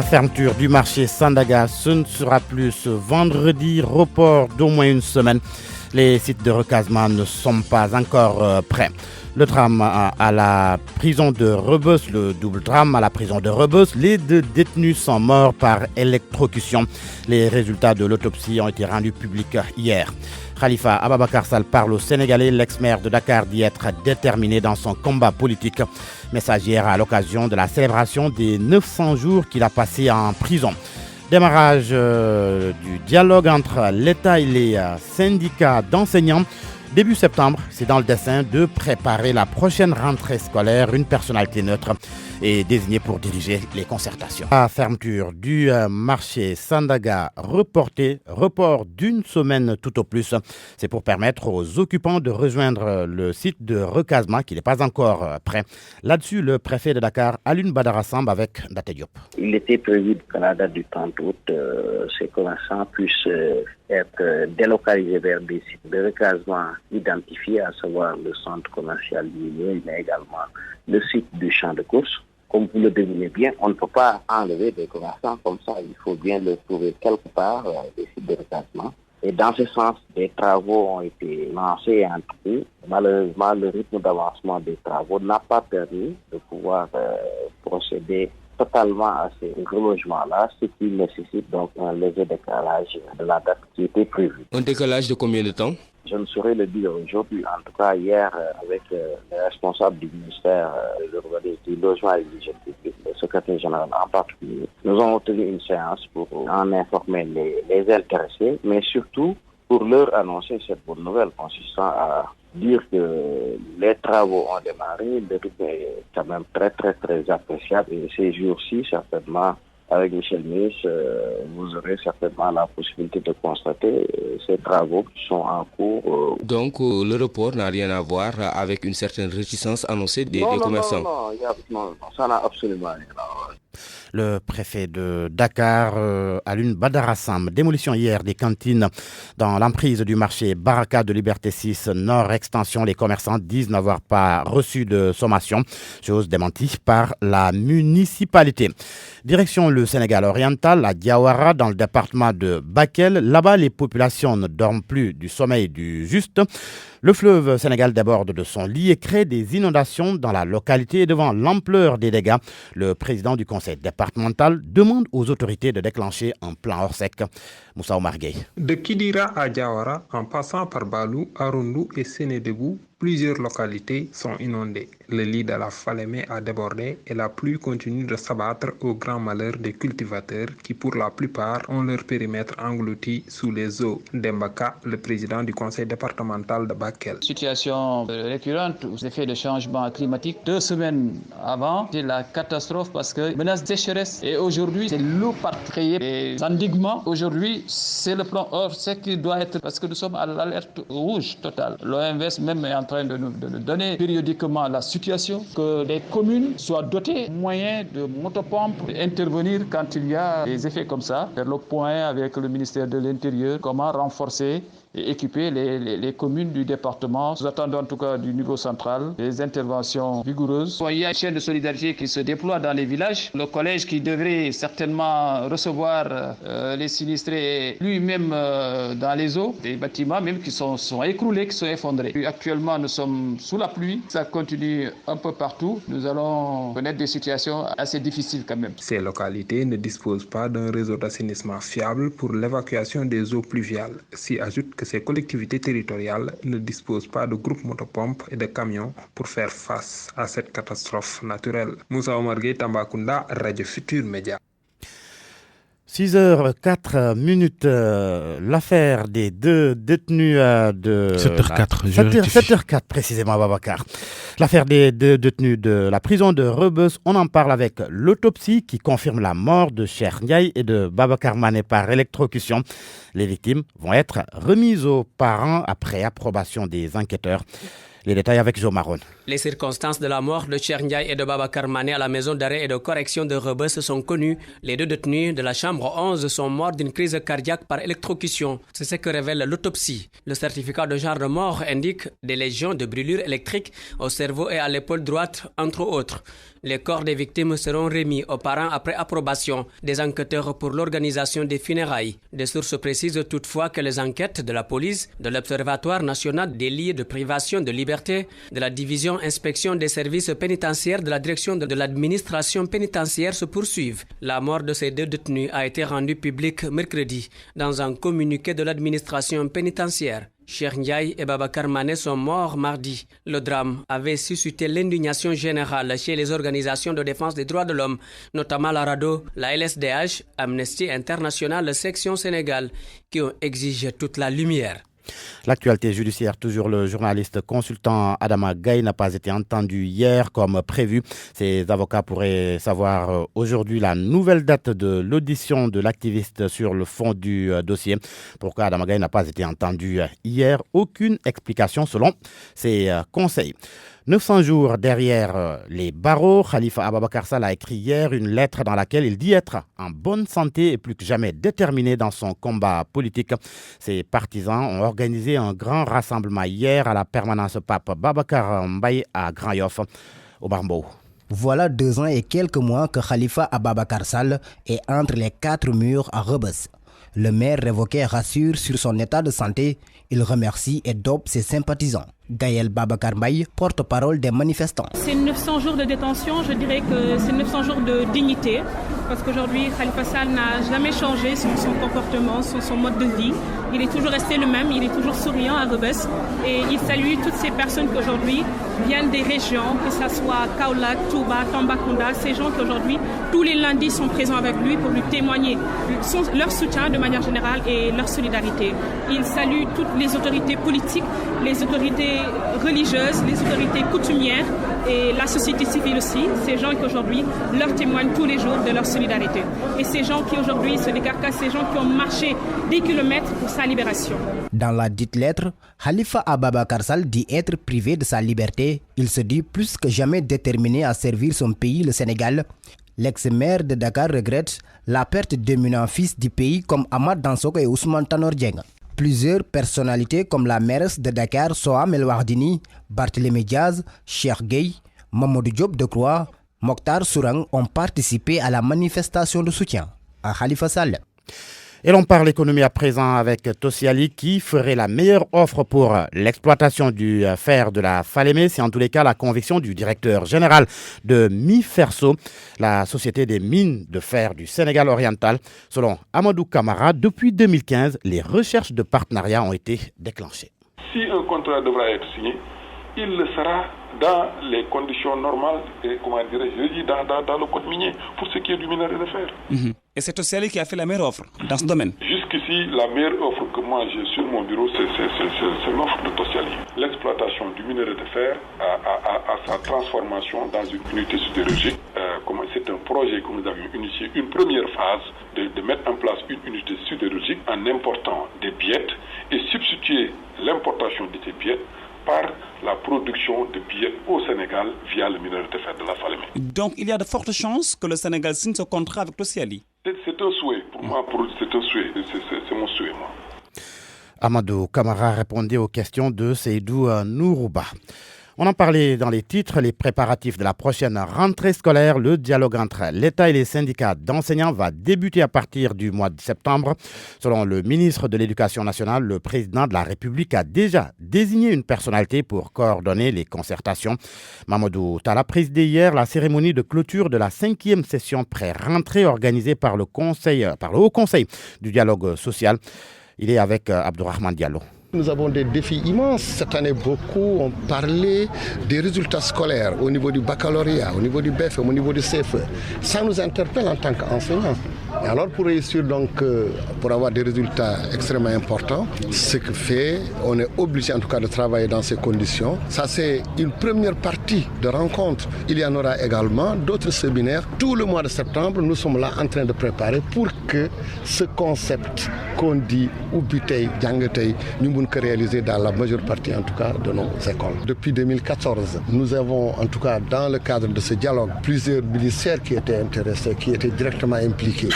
fermeture du marché Sandaga, ce ne sera plus ce vendredi, report d'au moins une semaine. Les sites de recasement ne sont pas encore prêts. Le tram à la prison de Rebeuss, le double tram à la prison de Rebeuss, les 2 détenus sont morts par électrocution. Les résultats de l'autopsie ont été rendus publics hier. Khalifa Ababacar Sall parle aux Sénégalais, l'ex-maire de Dakar dit être déterminé dans son combat politique. Message hier à l'occasion de la célébration des 900 jours qu'il a passés en prison. Démarrage du dialogue entre l'État et les syndicats d'enseignants. Début septembre, c'est dans le dessein de préparer la prochaine rentrée scolaire. Une personnalité neutre est désignée pour diriger les concertations. La fermeture du marché Sandaga report d'une semaine tout au plus. C'est pour permettre aux occupants de rejoindre le site de recasement qui n'est pas encore prêt. Là-dessus, le préfet de Dakar, Alioune Badara Samb avec Ndaté Diop. Il était prévu qu'à la date du 30 août, ces commerçants puissent être délocalisés vers des sites de recasement identifiés, à savoir le centre commercial du milieu, mais également le site du champ de course. Comme vous le devinez bien, on ne peut pas enlever des commerçants comme ça. Il faut bien les trouver quelque part, des sites de recasement. Et dans ce sens, des travaux ont été lancés et entrepris. Malheureusement, le rythme d'avancement des travaux n'a pas permis de pouvoir procéder totalement à ces relogements-là, ce qui nécessite donc un léger décalage de la date qui était prévue. Un décalage de combien de temps? Je ne saurais le dire aujourd'hui. En tout cas, hier, avec les responsables du ministère de l'Urbanisme, du Logement et de l'Hygiène publique, le secrétaire général en particulier, nous avons tenu une séance pour en informer les intéressés, mais surtout pour leur annoncer cette bonne nouvelle consistant à dire que les travaux ont démarré, le rythme est quand même très appréciable et ces jours-ci, certainement, avec Michel Ministre, vous aurez certainement la possibilité de constater ces travaux qui sont en cours. Donc le report n'a rien à voir avec une certaine réticence annoncée des commerçants? Non, ça n'a absolument rien à voir. Le préfet de Dakar, Alioune Badara Samb. Démolition hier des cantines dans l'emprise du marché Baraka de Liberté 6 Nord Extension. Les commerçants disent n'avoir pas reçu de sommation, chose démentie par la municipalité. Direction le Sénégal oriental, à Diawara, dans le département de Bakel. Là-bas, les populations ne dorment plus du sommeil du juste. Le fleuve Sénégal déborde de son lit et crée des inondations dans la localité. Et devant l'ampleur des dégâts, le président du conseil départemental demande aux autorités de déclencher un plan hors sec. Moussa Omar Gueye. De Kidira à Diawara, en passant par Balou, Arundou et Sénédébou, plusieurs localités sont inondées. Le lit de la Falémé a débordé et la pluie continue de s'abattre au grand malheur des cultivateurs qui, pour la plupart, ont leur périmètre englouti sous les eaux. Dembaka, le président du conseil départemental de Bakel. Situation récurrente aux effets de changement climatique. 2 semaines avant, c'est la catastrophe parce que menace de sécheresse. Et aujourd'hui, c'est l'eau par créer des endiguements. Aujourd'hui, c'est le plan hors sec qui doit être parce que nous sommes à l'alerte rouge totale. L'OMS même est en train de nous donner périodiquement la situation, que les communes soient dotées de moyens de motopompes, intervenir quand il y a des effets comme ça, faire le point avec le ministère de l'Intérieur, comment renforcer et équiper les communes du département. Nous attendons en tout cas du niveau central des interventions vigoureuses. Il y a une chaîne de solidarité qui se déploie dans les villages. Le collège qui devrait certainement recevoir les sinistrés lui-même dans les eaux, des bâtiments même qui sont écroulés, qui sont effondrés. Puis actuellement, nous sommes sous la pluie. Ça continue un peu partout. Nous allons connaître des situations assez difficiles quand même. Ces localités ne disposent pas d'un réseau d'assainissement fiable pour l'évacuation des eaux pluviales. S'y ajoute que ces collectivités territoriales ne disposent pas de groupes motopompes et de camions pour faire face à cette catastrophe naturelle. Moussa Omar Gueye, Tambacounda, Radio Futur Média. 6h04, l'affaire des 2 détenus de... 7h04, 7h04 précisément, Babacar. L'affaire des 2 détenus de la prison de Rebeuss, on en parle avec l'autopsie qui confirme la mort de Cheikh Ndiaye et de Babacar Mané par électrocution. Les victimes vont être remises aux parents après approbation des enquêteurs. Les détails avec Jo Maron. Les circonstances de la mort de Cheikh Ndiaye et de Babacar Mané à la maison d'arrêt et de correction de Rebeuss sont connues. Les 2 détenus de la chambre 11 sont morts d'une crise cardiaque par électrocution. C'est ce que révèle l'autopsie. Le certificat de genre de mort indique des lésions de brûlures électriques au cerveau et à l'épaule droite, entre autres. Les corps des victimes seront remis aux parents après approbation des enquêteurs pour l'organisation des funérailles. Des sources précisent toutefois que les enquêtes de la police, de l'Observatoire national des lieux de privation de liberté, de la division inspection des services pénitentiaires de la direction de l'administration pénitentiaire se poursuivent. La mort de ces 2 détenus a été rendue publique mercredi dans un communiqué de l'administration pénitentiaire. Cheikh Ndiaye et Babacar Mané sont morts mardi. Le drame avait suscité l'indignation générale chez les organisations de défense des droits de l'homme, notamment la RADDHO, la LSDH, Amnesty International, section Sénégal, qui ont exigé toute la lumière. L'actualité judiciaire, toujours le journaliste consultant Adama Gaye n'a pas été entendu hier comme prévu. Ses avocats pourraient savoir aujourd'hui la nouvelle date de l'audition de l'activiste sur le fond du dossier. Pourquoi Adama Gaye n'a pas été entendu hier? Aucune explication selon ses conseils. 900 jours derrière les barreaux, Khalifa Ababakar Sall a écrit hier une lettre dans laquelle il dit être en bonne santé et plus que jamais déterminé dans son combat politique. Ses partisans ont organisé un grand rassemblement hier à la permanence Pape Babacar Mbaye à Grand Yoff, au Barmbo. Voilà 2 ans et quelques mois que Khalifa Ababakar Sall est entre les 4 murs à Rebeuss. Le maire révoqué rassure sur son état de santé. Il remercie et dope ses sympathisants. Gaël Babacar Mbaye, porte-parole des manifestants. C'est 900 jours de détention, je dirais que c'est 900 jours de dignité, parce qu'aujourd'hui Khalifa Sall n'a jamais changé son comportement, son mode de vie. Il est toujours resté le même, il est toujours souriant à Rebeuss et il salue toutes ces personnes qui aujourd'hui viennent des régions, que ce soit Kaolack, Touba, Tambacounda, ces gens qui aujourd'hui, tous les lundis sont présents avec lui pour lui témoigner leur soutien de manière générale et leur solidarité. Il salue toutes les autorités politiques, les autorités religieuses, les autorités coutumières et la société civile aussi, ces gens qui aujourd'hui leur témoignent tous les jours de leur solidarité. Et ces gens qui aujourd'hui se décarcassent, ces gens qui ont marché des kilomètres pour sa libération. Dans la dite lettre, Khalifa Ababakar Sall dit être privé de sa liberté. Il se dit plus que jamais déterminé à servir son pays, le Sénégal. L'ex-maire de Dakar regrette la perte d'éminents fils du pays comme Ahmad Dansokho et Ousmane Tanor Dieng. Plusieurs personnalités comme la mairesse de Dakar, Soham El Wardini, Barthélémy Diaz, Cheikh Gueye, Mamadou Diop Decroix, Mokhtar Sourang ont participé à la manifestation de soutien à Khalifa Sall. Et l'on parle économie à présent avec Tosiali qui ferait la meilleure offre pour l'exploitation du fer de la Falémé. C'est en tous les cas la conviction du directeur général de MIFERSO, la société des mines de fer du Sénégal oriental. Selon Amadou Camara, depuis 2015, les recherches de partenariat ont été déclenchées. Si un contrat devra être signé, il le sera dans les conditions normales et, dans le code minier pour ce qui est du minerai de fer. Et c'est Tosiali qui a fait la meilleure offre dans ce domaine. Jusqu'ici, la meilleure offre que moi j'ai sur mon bureau, c'est l'offre de Tosiali. L'exploitation du minerai de fer à sa transformation dans une unité sidérurgique. C'est un projet que nous avions initié, une première phase de mettre en place une unité sidérurgique en important des billettes et substituer l'importation de ces billettes par la production de billets au Sénégal via le minerai de fer de la Falémé. Donc il y a de fortes chances que le Sénégal signe ce contrat avec Tosiali. C'est un souhait pour moi, c'est un souhait, c'est mon souhait moi. Amadou Camara répondait aux questions de Seydou Nourouba. On en parlait dans les titres, les préparatifs de la prochaine rentrée scolaire. Le dialogue entre l'État et les syndicats d'enseignants va débuter à partir du mois de septembre. Selon le ministre de l'Éducation nationale, le président de la République a déjà désigné une personnalité pour coordonner les concertations. Mamadou Talla présidait hier la cérémonie de clôture de la 5e session pré-rentrée organisée par le Haut Conseil du dialogue social. Il est avec Abdourahmane Diallo. Nous avons des défis immenses. Cette année, beaucoup ont parlé des résultats scolaires au niveau du baccalauréat, au niveau du BFM, au niveau du CFE. Ça nous interpelle en tant qu'enseignants. Et alors, pour réussir, pour avoir des résultats extrêmement importants, ce que fait, on est obligé en tout cas de travailler dans ces conditions. Ça, c'est une première partie de rencontre. Il y en aura également d'autres séminaires. Tout le mois de septembre, nous sommes là en train de préparer pour que ce concept qu'on dit Ubitei, Djangetei, nous que réaliser dans la majeure partie en tout cas de nos écoles. Depuis 2014, nous avons en tout cas dans le cadre de ce dialogue plusieurs ministères qui étaient intéressés, qui étaient directement impliqués.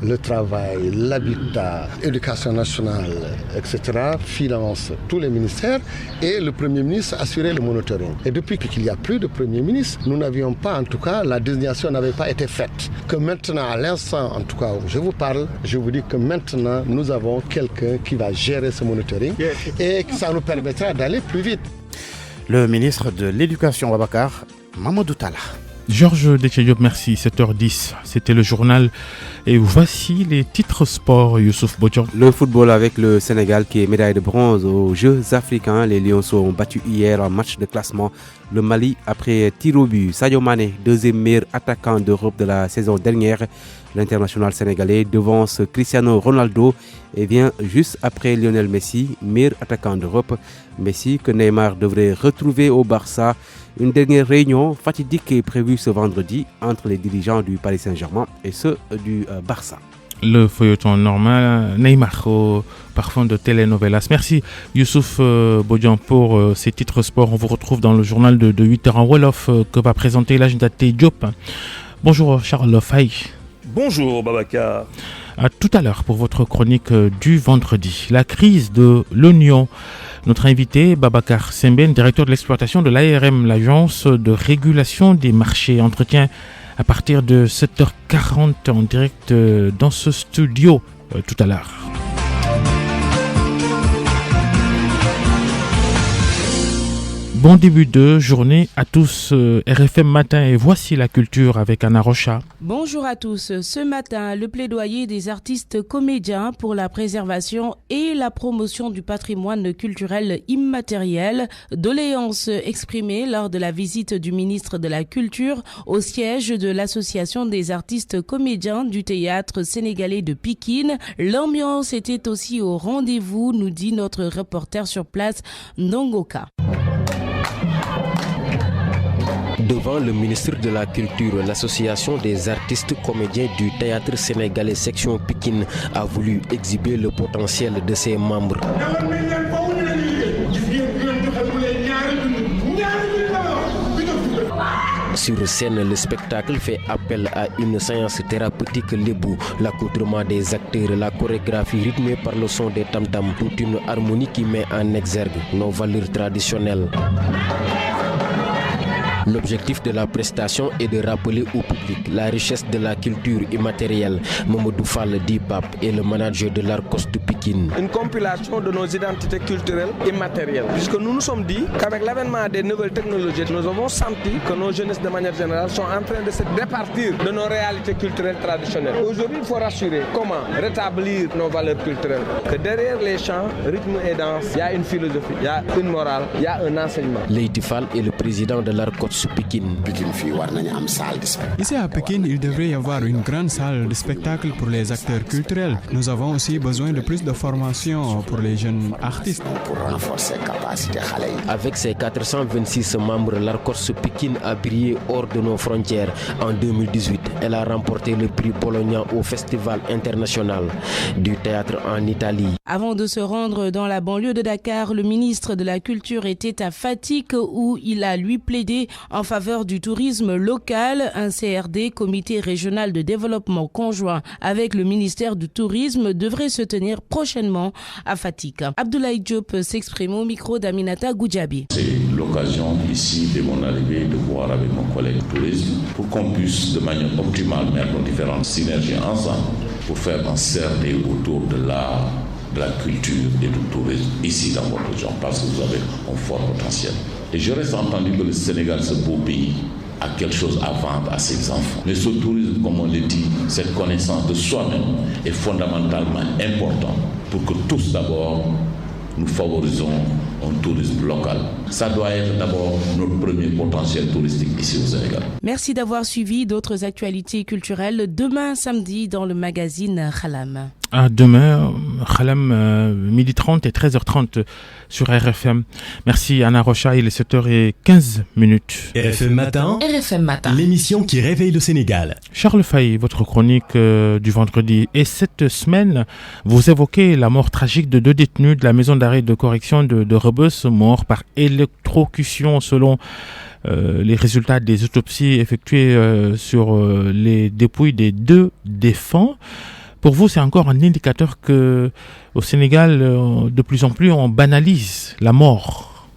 le travail, l'habitat, l'éducation nationale, etc., finance tous les ministères et le Premier ministre assurait le monitoring. Et depuis qu'il n'y a plus de Premier ministre, nous n'avions pas, en tout cas, la désignation n'avait pas été faite. Que maintenant, à l'instant, en tout cas, où je vous parle, je vous dis que maintenant, nous avons quelqu'un qui va gérer ce monitoring et que ça nous permettra d'aller plus vite. Le ministre de l'Éducation, Babacar Mamadou Talla. Georges Déthié-Diop, merci. 7h10, c'était le journal. Et voici les titres sport, Youssouf Bodian. Le football avec le Sénégal qui est médaille de bronze aux Jeux africains. Les Lionceaux ont battu hier en match de classement le Mali après tir au but. Sadio Mané, deuxième meilleur attaquant d'Europe de la saison dernière. L'international sénégalais devance Cristiano Ronaldo et vient juste après Lionel Messi, meilleur attaquant d'Europe. Messi que Neymar devrait retrouver au Barça. Une dernière réunion fatidique est prévue ce vendredi entre les dirigeants du Paris Saint-Germain et ceux du Barça. Le feuilleton normal, Neymar au parfum de telenovelas. Merci Youssouf Bodian pour ces titres sport. On vous retrouve dans le journal de 8h en Wolof que va présenter l'agenda Diop. Bonjour Charles Faye. Bonjour Babacar. À tout à l'heure pour votre chronique du vendredi. La crise de l'oignon. Notre invité, Babacar Semben, directeur de l'exploitation de l'ARM, l'agence de régulation des marchés. Entretien à partir de 7h40 en direct dans ce studio tout à l'heure. Bon début de journée à tous, RFM Matin et voici la culture avec Anna Rocha. Bonjour à tous. Ce matin, le plaidoyer des artistes comédiens pour la préservation et la promotion du patrimoine culturel immatériel. Doléances exprimées lors de la visite du ministre de la Culture au siège de l'association des artistes comédiens du théâtre sénégalais de Pikine. L'ambiance était aussi au rendez-vous, nous dit notre reporter sur place, Ndongoka. Devant le ministre de la Culture, l'association des artistes comédiens du théâtre sénégalais section Pikine a voulu exhiber le potentiel de ses membres. Sur scène, le spectacle fait appel à une séance thérapeutique lébou, l'accoutrement des acteurs, la chorégraphie rythmée par le son des tam-tams, toute une harmonie qui met en exergue nos valeurs traditionnelles. L'objectif de la prestation est de rappeler au public la richesse de la culture immatérielle. Mamadou Fall Dipap est le manager de l'Arcos de Pikine. Une compilation de nos identités culturelles immatérielles. Puisque nous nous sommes dit qu'avec l'avènement des nouvelles technologies, nous avons senti que nos jeunesses de manière générale sont en train de se départir de nos réalités culturelles traditionnelles. Aujourd'hui, il faut rassurer comment rétablir nos valeurs culturelles. Que derrière les chants, rythme et danse, il y a une philosophie, il y a une morale, il y a un enseignement. Leïti Fall est le président de l'Arcos. Ici à Pékin, il devrait y avoir une grande salle de spectacle pour les acteurs culturels. Nous avons aussi besoin de plus de formation pour les jeunes artistes. Pour renforcer les capacités. Avec ses 426 membres, l'Arcos Pékin a brillé hors de nos frontières. En 2018, elle a remporté le prix Bologna au Festival international du théâtre en Italie. Avant de se rendre dans la banlieue de Dakar, le ministre de la Culture était à Fatick où il a lui plaidé en faveur du tourisme local. Un CRD, comité régional de développement conjoint avec le ministère du Tourisme, devrait se tenir prochainement à Fatick. Abdoulaye Diop s'exprime au micro d'Aminata Goudjabi. C'est l'occasion ici de mon arrivée de voir avec mon collègue tourisme pour qu'on puisse de manière optimale mettre nos différentes synergies ensemble pour faire un CRD autour de l'art, de la culture et du tourisme ici dans votre région parce que vous avez un fort potentiel. Et je reste entendu que le Sénégal, ce beau pays, a quelque chose à vendre à ses enfants. Mais ce tourisme, comme on le dit, cette connaissance de soi-même est fondamentalement important pour que tous d'abord nous favorisons un tourisme local. Ça doit être d'abord notre premier potentiel touristique ici au Sénégal. Merci d'avoir suivi d'autres actualités culturelles demain samedi dans le magazine Khalam. À demain, Khalam, 12h30 et 13h30 sur RFM. Merci Anna Rocha, il est 7h15. RFM Matin. RFM Matin. L'émission qui réveille le Sénégal. Charles Faye, votre chronique du vendredi. Et cette semaine, vous évoquez la mort tragique de 2 détenus de la maison d'arrêt de correction de Rebeuss, morts par électrocution selon les résultats des autopsies effectuées sur les dépouilles des 2 défunts. Pour vous, c'est encore un indicateur que au Sénégal, de plus en plus, on banalise la mort.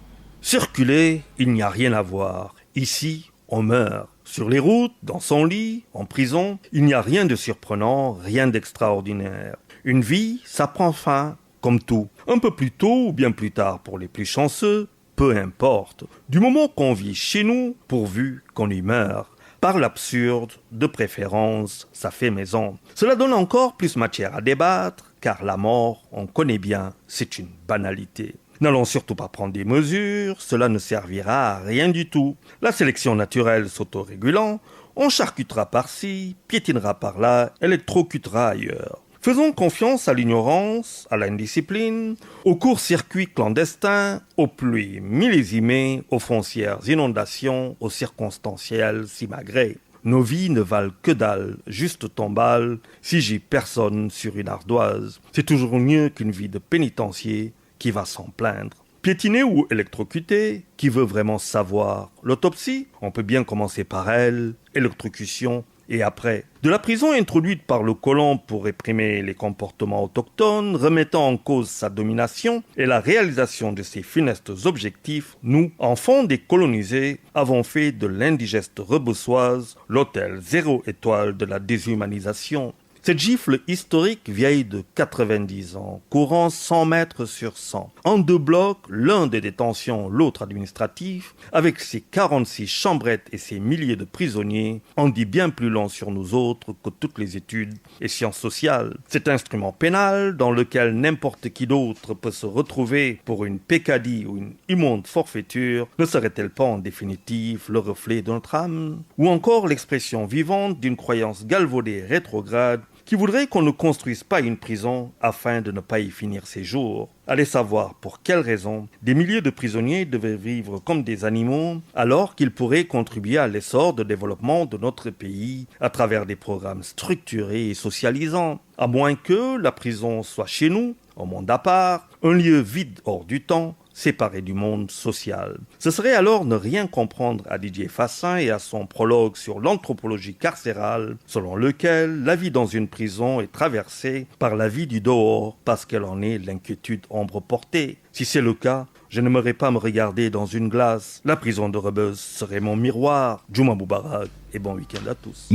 Circuler, il n'y a rien à voir. Ici, on meurt. Sur les routes, dans son lit, en prison, il n'y a rien de surprenant, rien d'extraordinaire. Une vie, ça prend fin, comme tout. Un peu plus tôt ou bien plus tard pour les plus chanceux, peu importe. Du moment qu'on vit chez nous, pourvu qu'on y meurt. Par l'absurde, de préférence, ça fait maison. Cela donne encore plus matière à débattre, car la mort, on connaît bien, c'est une banalité. N'allons surtout pas prendre des mesures, cela ne servira à rien du tout. La sélection naturelle s'autorégulant, on charcutera par-ci, piétinera par-là, électrocutera ailleurs. Faisons confiance à l'ignorance, à l'indiscipline, aux courts-circuits clandestins, aux pluies millésimées, aux foncières inondations, aux circonstancielles simagrées. Nos vies ne valent que dalle, juste tombale, si j'ai personne sur une ardoise. C'est toujours mieux qu'une vie de pénitencier qui va s'en plaindre. Piétiner ou électrocuter, qui veut vraiment savoir? L'autopsie, on peut bien commencer par elle, électrocution, et après. De la prison introduite par le colon pour réprimer les comportements autochtones, remettant en cause sa domination et la réalisation de ses funestes objectifs, nous, enfants décolonisés, avons fait de l'indigeste rebossoise l'hôtel 0 étoile de la déshumanisation. Cette gifle historique vieille de 90 ans, courant 100 mètres sur 100, en 2 blocs, l'un des détentions, l'autre administratif, avec ses 46 chambrettes et ses milliers de prisonniers, en dit bien plus long sur nous autres que toutes les études et sciences sociales. Cet instrument pénal, dans lequel n'importe qui d'autre peut se retrouver pour une pécadille ou une immonde forfaiture, ne serait-elle pas en définitive le reflet de notre âme? Ou encore l'expression vivante d'une croyance galvaudée et rétrograde qui voudrait qu'on ne construise pas une prison afin de ne pas y finir ses jours. Allez savoir pour quelles raisons des milliers de prisonniers devaient vivre comme des animaux alors qu'ils pourraient contribuer à l'essor de développement de notre pays à travers des programmes structurés et socialisants. À moins que la prison soit chez nous, au monde à part, un lieu vide hors du temps, séparé du monde social. Ce serait alors ne rien comprendre à Didier Fassin et à son prologue sur l'anthropologie carcérale, selon lequel la vie dans une prison est traversée par la vie du dehors parce qu'elle en est l'inquiétude ombre portée. Si c'est le cas, je n'aimerais pas me regarder dans une glace. La prison de Rebeuss serait mon miroir. Juma Moubarak et bon week-end à tous.